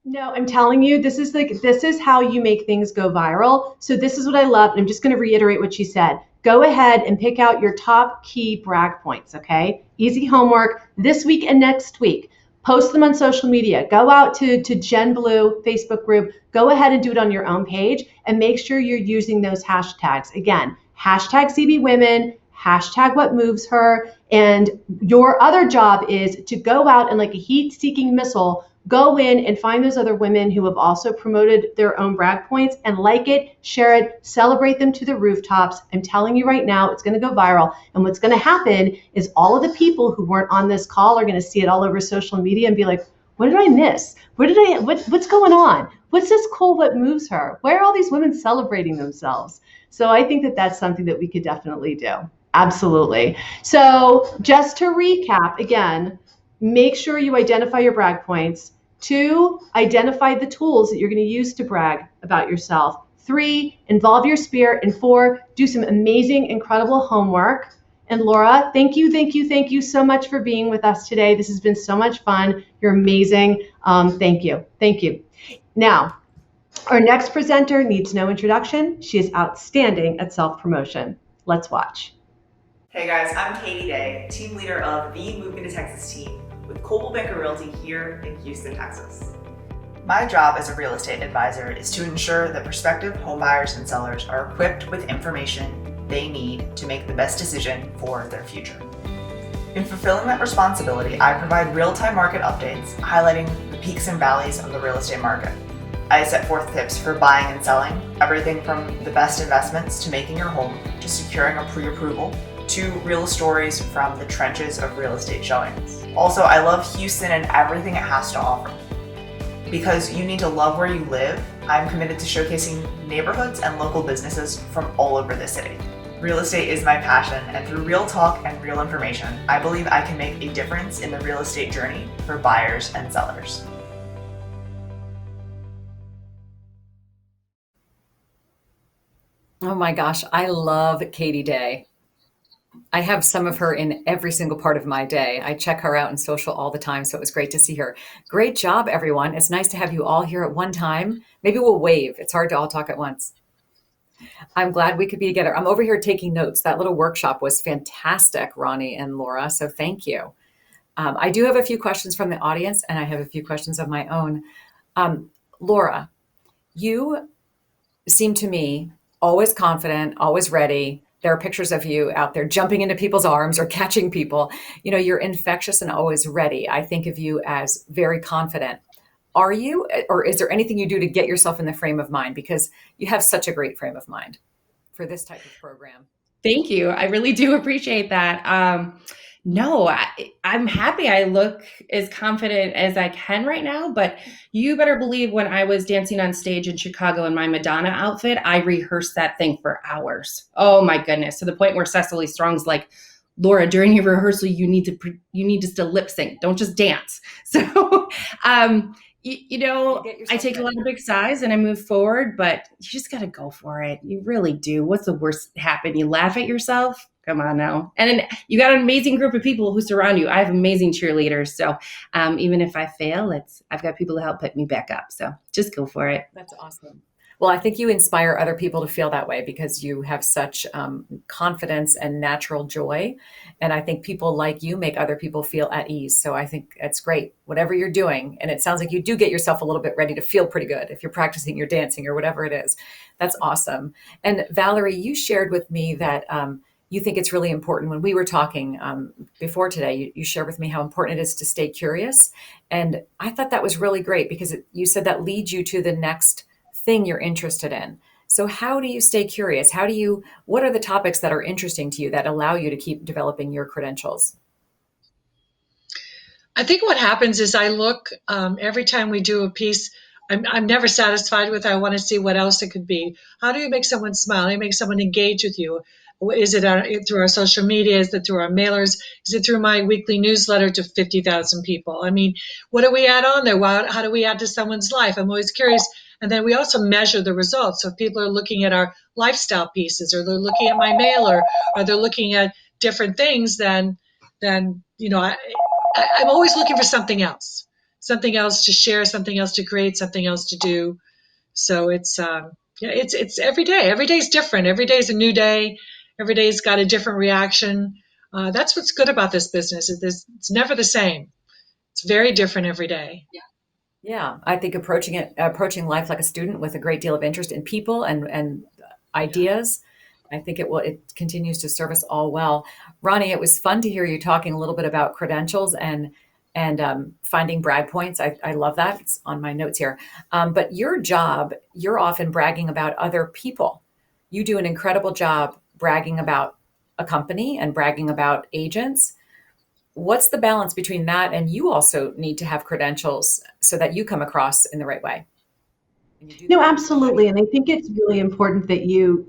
No, I'm telling you, this is how you make things go viral. So this is what I love. And I'm just going to reiterate what she said. Go ahead and pick out your top key brag points. Okay. Easy homework this week and next week. Post them on social media. Go out to Gen Blue Facebook group. Go ahead and do it on your own page and make sure you're using those hashtags. Again, hashtag CBWomen, hashtag what moves her. And your other job is to go out and, like a heat-seeking missile, go in and find those other women who have also promoted their own brag points and like it, share it, celebrate them to the rooftops. I'm telling you right now, it's going to go viral. And what's going to happen is all of the people who weren't on this call are going to see it all over social media and be like, what did I miss? What's going on? What's this cool what moves her? Why are all these women celebrating themselves? So I think that that's something that we could definitely do. Absolutely. So just to recap again, make sure you identify your brag points. 2, identify the tools that you're going to use to brag about yourself. 3, involve your sphere. And 4, do some amazing, incredible homework. And Laura, thank you so much for being with us today. This has been so much fun. You're amazing. Thank you. Now, our next presenter needs no introduction. She is outstanding at self-promotion. Let's watch. Hey guys, I'm Katie Day, team leader of the Moving to Texas team with Coldwell Banker Realty here in Houston, Texas. My job as a real estate advisor is to ensure that prospective homebuyers and sellers are equipped with information they need to make the best decision for their future. In fulfilling that responsibility, I provide real-time market updates highlighting the peaks and valleys of the real estate market. I set forth tips for buying and selling, everything from the best investments to making your home to securing a pre-approval to real stories from the trenches of real estate showings. Also, I love Houston and everything it has to offer. Because you need to love where you live, I'm committed to showcasing neighborhoods and local businesses from all over the city. Real estate is my passion, and through real talk and real information, I believe I can make a difference in the real estate journey for buyers and sellers. Oh my gosh, I love Katie Day. I have some of her in every single part of my day. I check her out in social all the time, so it was great to see her. Great job, everyone. It's nice to have you all here at one time. Maybe we'll wave. It's hard to all talk at once. I'm glad we could be together. I'm over here taking notes. That little workshop was fantastic, Ronnie and Laura, so thank you. I do have a few questions from the audience, and I have a few questions of my own. Laura, you seem to me always confident, always ready. There are pictures of you out there jumping into people's arms or catching people. You know, you're infectious and always ready. I think of you as very confident. Are you, or is there anything you do to get yourself in the frame of mind? Because you have such a great frame of mind for this type of program. Thank you. I really do appreciate that. No, I'm happy I look as confident as I can right now, but you better believe when I was dancing on stage in Chicago in my Madonna outfit, I rehearsed that thing for hours. Oh my goodness. To the point where Cecily Strong's like, Laura, during your rehearsal, you need to still lip sync. Don't just dance. So, I take a lot of big sighs and I move forward, but you just got to go for it. You really do. What's the worst that happen? You laugh at yourself? Come on now. And then you got an amazing group of people who surround you. I have amazing cheerleaders. So even if I fail, I've got people to help pick me back up. So just go for it. That's awesome. Well, I think you inspire other people to feel that way because you have such confidence and natural joy. And I think people like you make other people feel at ease. So I think it's great, whatever you're doing. And it sounds like you do get yourself a little bit ready to feel pretty good if you're practicing your dancing or whatever it is. That's awesome. And Valerie, you shared with me that you think it's really important. When we were talking before today, you shared with me how important it is to stay curious. And I thought that was really great because you said that leads you to the next thing you're interested in. So how do you stay curious? What are the topics that are interesting to you that allow you to keep developing your credentials? I think what happens is I look every time we do a piece, I'm never satisfied with. I want to see what else it could be. How do you make someone smile? How do you make someone engage with you? Is it through our social media? Is it through our mailers? Is it through my weekly newsletter to 50,000 people? I mean, what do we add on there? How do we add to someone's life? I'm always curious. And then we also measure the results. So if people are looking at our lifestyle pieces, or they're looking at my mailer, or they're looking at different things, then I'm always looking for something else to share, something else to create, something else to do. So it's every day. Every day's different. Every day's a new day. Every day's got a different reaction. That's what's good about this business. It's never the same. It's very different every day. Yeah, I think approaching life like a student with a great deal of interest in people and ideas. I think it continues to serve us all well. Ronnie, it was fun to hear you talking a little bit about credentials and finding brag points. I love that. It's on my notes here. But your job, you're often bragging about other people. You do an incredible job bragging about a company and bragging about agents. What's the balance between that and you also need to have credentials so that you come across in the right way? No, absolutely. And I think it's really important that you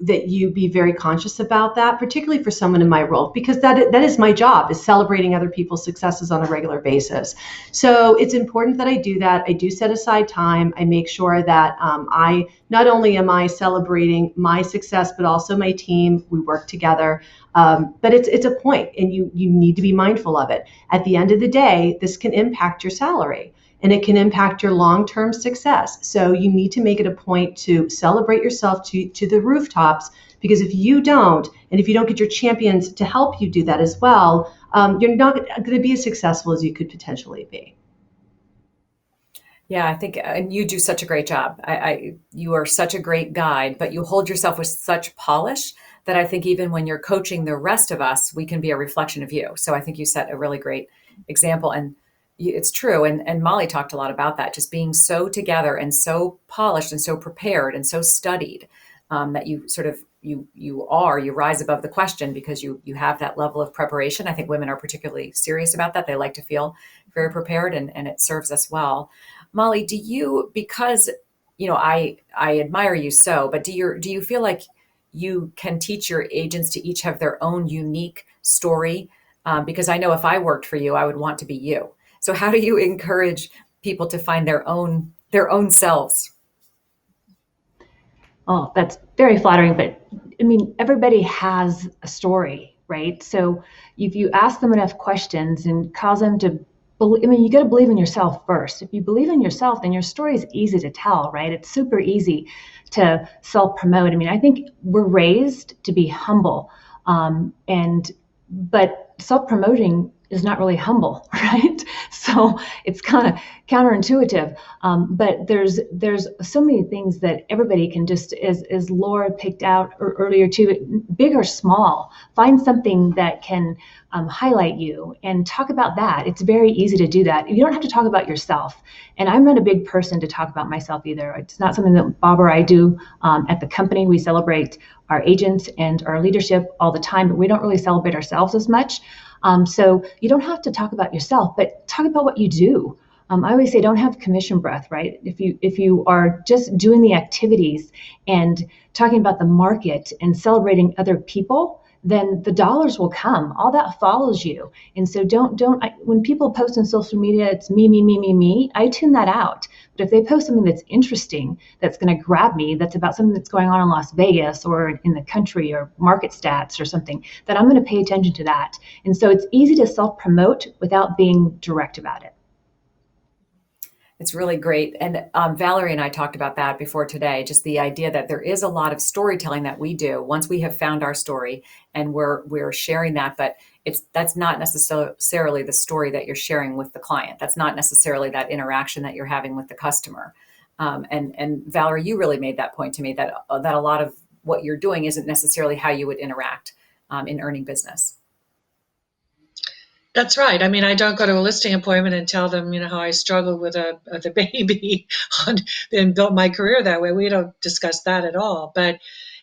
be very conscious about that, particularly for someone in my role, because that is my job, is celebrating other people's successes on a regular basis. So it's important that I do that. I do set aside time. I make sure that I not only am I celebrating my success, but also my team. We work together. But it's a point, and you need to be mindful of it. At the end of the day, this can impact your salary. And it can impact your long-term success. So you need to make it a point to celebrate yourself to the rooftops, because if you don't, and if you don't get your champions to help you do that as well, you're not going to be as successful as you could potentially be. Yeah, I think and you do such a great job. You are such a great guide, but you hold yourself with such polish that I think even when you're coaching the rest of us, we can be a reflection of you. So I think you set a really great example. And it's true. And Molly talked a lot about that, just being so together and so polished and so prepared and so studied that you sort of, you rise above the question because you have that level of preparation. I think women are particularly serious about that. They like to feel very prepared and it serves us well. Molly, because I admire you so, but do you feel like you can teach your agents to each have their own unique story? Because I know if I worked for you, I would want to be you. So how do you encourage people to find their own selves? Oh, that's very flattering, but I mean, everybody has a story, right? So if you ask them enough questions and cause them to believe, I mean, you got to believe in yourself first. If you believe in yourself, then your story is easy to tell, right? It's super easy to self promote. I mean, I think we're raised to be humble, but self promoting is not really humble, right? So it's kind of counterintuitive. But there's so many things that everybody can just, as Laura picked out earlier too, big or small, find something that can highlight you and talk about that. It's very easy to do that. You don't have to talk about yourself. And I'm not a big person to talk about myself either. It's not something that Bob or I do at the company. We celebrate our agents and our leadership all the time, but we don't really celebrate ourselves as much. So you don't have to talk about yourself, but talk about what you do. I always say don't have commission breath, right? If you are just doing the activities and talking about the market and celebrating other people, then the dollars will come. All that follows you. And so when people post on social media, it's me, me, me, me, me, I tune that out. But if they post something that's interesting, that's going to grab me, that's about something that's going on in Las Vegas or in the country or market stats or something, then I'm going to pay attention to that. And so it's easy to self-promote without being direct about it. It's really great. And Valerie and I talked about that before today, just the idea that there is a lot of storytelling that we do once we have found our story and we're sharing that, but that's not necessarily the story that you're sharing with the client. That's not necessarily that interaction that you're having with the customer. And Valerie, you really made that point to me that a lot of what you're doing isn't necessarily how you would interact in earning business. That's right. I mean, I don't go to a listing appointment and tell them, how I struggled with the baby and built my career that way. We don't discuss that at all. But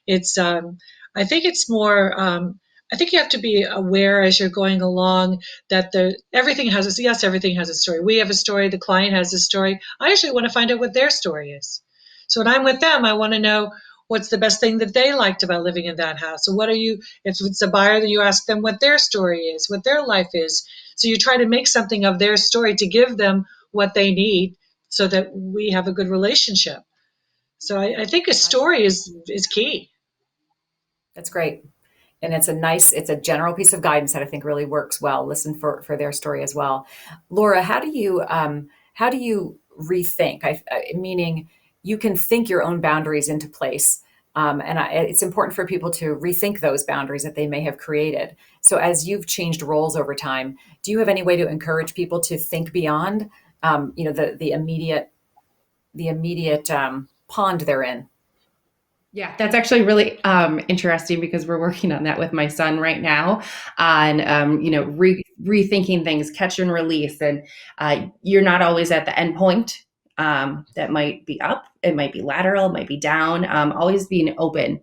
it's, I think it's more, I think you have to be aware as you're going along that everything has a story. We have a story. The client has a story. I actually want to find out what their story is. So when I'm with them, I want to know what's the best thing that they liked about living in that house. So if it's a buyer, then you ask them what their story is, what their life is. So you try to make something of their story to give them what they need so that we have a good relationship. So I think a story is key. That's great. And it's a general piece of guidance that I think really works well. Listen for their story as well. Laura, how do you rethink? Meaning you can think your own boundaries into place. It's important for people to rethink those boundaries that they may have created. So as you've changed roles over time, do you have any way to encourage people to think beyond, the immediate pond they're in? Yeah, that's actually really interesting because we're working on that with my son right now on, rethinking things, catch and release. And you're not always at the end point. That might be up, it might be lateral, it might be down. Always being open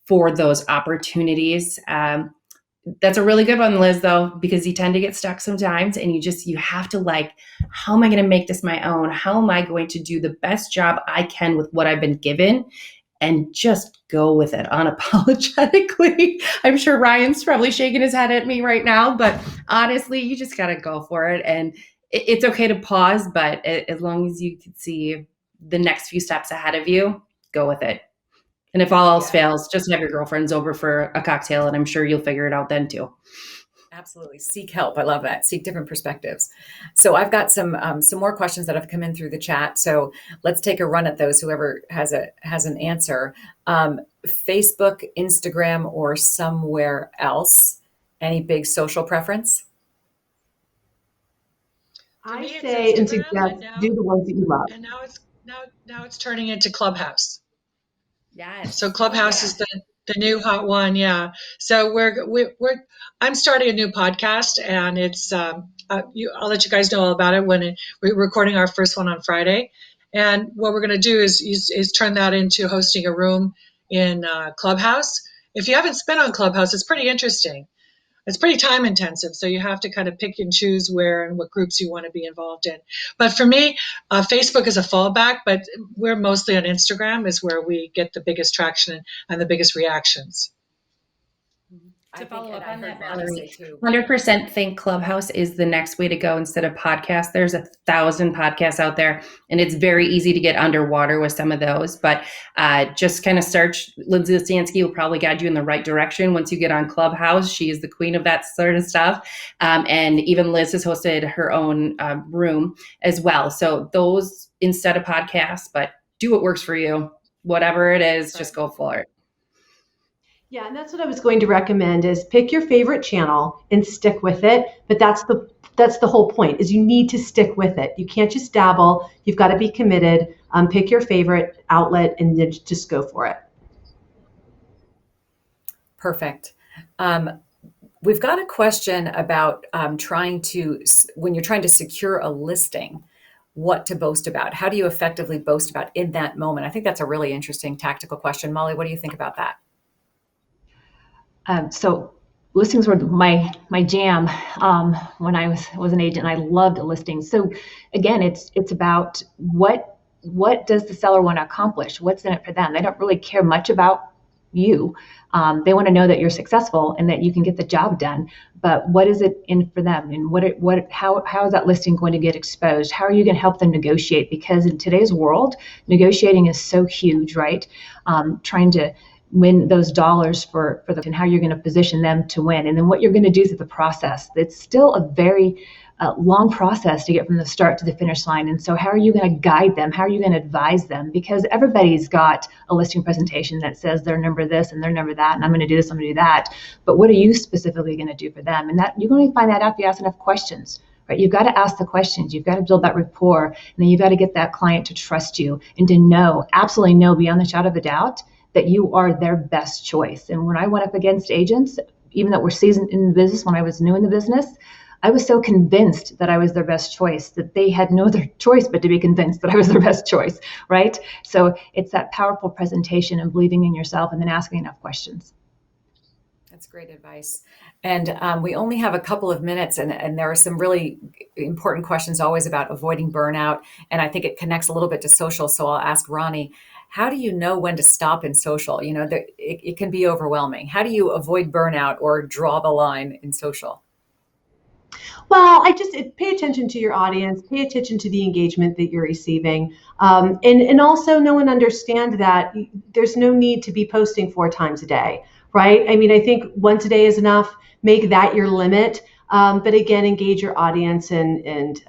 for those opportunities. That's a really good one, Liz, though, because you tend to get stuck sometimes and you have to how am I going to make this my own? How am I going to do the best job I can with what I've been given? And just go with it unapologetically. I'm sure Ryan's probably shaking his head at me right now, but honestly, you just got to go for it. And it's okay to pause, but as long as you can see the next few steps ahead of you, go with it. And if all else fails, just have your girlfriends over for a cocktail, and I'm sure you'll figure it out then too. Absolutely. Seek help. I love that. Seek different perspectives. So I've got some more questions that have come in through the chat. So let's take a run at those. Whoever has an answer. Facebook, Instagram, or somewhere else. Any big social preference? I say and suggest do the ones that you love. And now it's turning into Clubhouse. Yes. So Clubhouse is the new hot one, yeah. So I'm starting a new podcast, and it's I'll let you guys know all about it when we're recording our first one on Friday. And what we're going to do is turn that into hosting a room in Clubhouse. If you haven't been on Clubhouse, it's pretty interesting. it's pretty time intensive. So you have to kind of pick and choose where and what groups you want to be involved in. But for me, Facebook is a fallback, but we're mostly on Instagram is where we get the biggest traction and the biggest reactions. To follow up on that, Valerie, 100% think Clubhouse is the next way to go instead of podcasts. There's 1,000 podcasts out there, and it's very easy to get underwater with some of those. But just kind of search. Lindsay Listansky will probably guide you in the right direction once you get on Clubhouse. She is the queen of that sort of stuff. And even Liz has hosted her own room as well. So those instead of podcasts, but do what works for you. Whatever it is, just go for it. Yeah, and that's what I was going to recommend is pick your favorite channel and stick with it. But that's the whole point is you need to stick with it. You can't just dabble. You've got to be committed. Pick your favorite outlet and then just go for it. Perfect. We've got a question about when you're trying to secure a listing, what to boast about. How do you effectively boast about in that moment? I think that's a really interesting tactical question. Molly, what do you think about that? So listings were my jam when I was an agent. I loved listings. So again, it's about what does the seller want to accomplish? What's in it for them? They don't really care much about you. They want to know that you're successful and that you can get the job done. But what is it in for them? And how is that listing going to get exposed? How are you going to help them negotiate? Because in today's world, negotiating is so huge, right? Trying to win those dollars for them and how you're going to position them to win. And then what you're going to do through the process. It's still a very long process to get from the start to the finish line. And so how are you going to guide them? How are you going to advise them? Because everybody's got a listing presentation that says their number this and their number that, and I'm going to do this, I'm going to do that. But what are you specifically going to do for them? And that you're going to find that out if you ask enough questions. Right? You've got to ask the questions. You've got to build that rapport. And then you've got to get that client to trust you and to know, absolutely know beyond the shadow of a doubt, that you are their best choice. And when I went up against agents, even though we're seasoned in the business, when I was new in the business, I was so convinced that I was their best choice that they had no other choice but to be convinced that I was their best choice, right? So it's that powerful presentation and believing in yourself and then asking enough questions. That's great advice. And we only have a couple of minutes, and there are some really important questions always about avoiding burnout. And I think it connects a little bit to social. So I'll ask Ronnie, how do you know when to stop in social? You know, it can be overwhelming. How do you avoid burnout or draw the line in social? Well, pay attention to your audience, pay attention to the engagement that you're receiving, and also know and understand that there's no need to be posting 4 times a day, right? I mean, I think once a day is enough. Make that your limit. But again, engage your audience and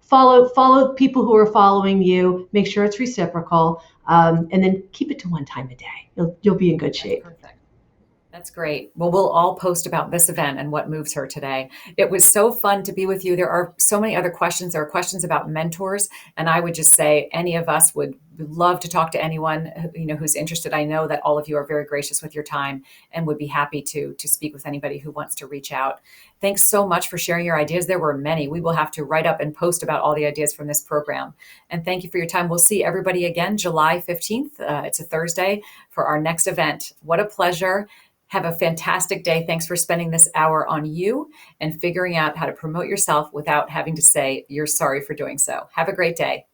follow people who are following you. Make sure it's reciprocal, and then keep it to 1 time a day. You'll be in good shape. That's perfect. That's great. Well, we'll all post about this event and what moves her today. It was so fun to be with you. There are so many other questions. There are questions about mentors. And I would just say any of us would love to talk to anyone who's interested. I know that all of you are very gracious with your time and would be happy to speak with anybody who wants to reach out. Thanks so much for sharing your ideas. There were many. We will have to write up and post about all the ideas from this program. And thank you for your time. We'll see everybody again July 15th. It's a Thursday for our next event. What a pleasure. Have a fantastic day. Thanks for spending this hour on you and figuring out how to promote yourself without having to say you're sorry for doing so. Have a great day.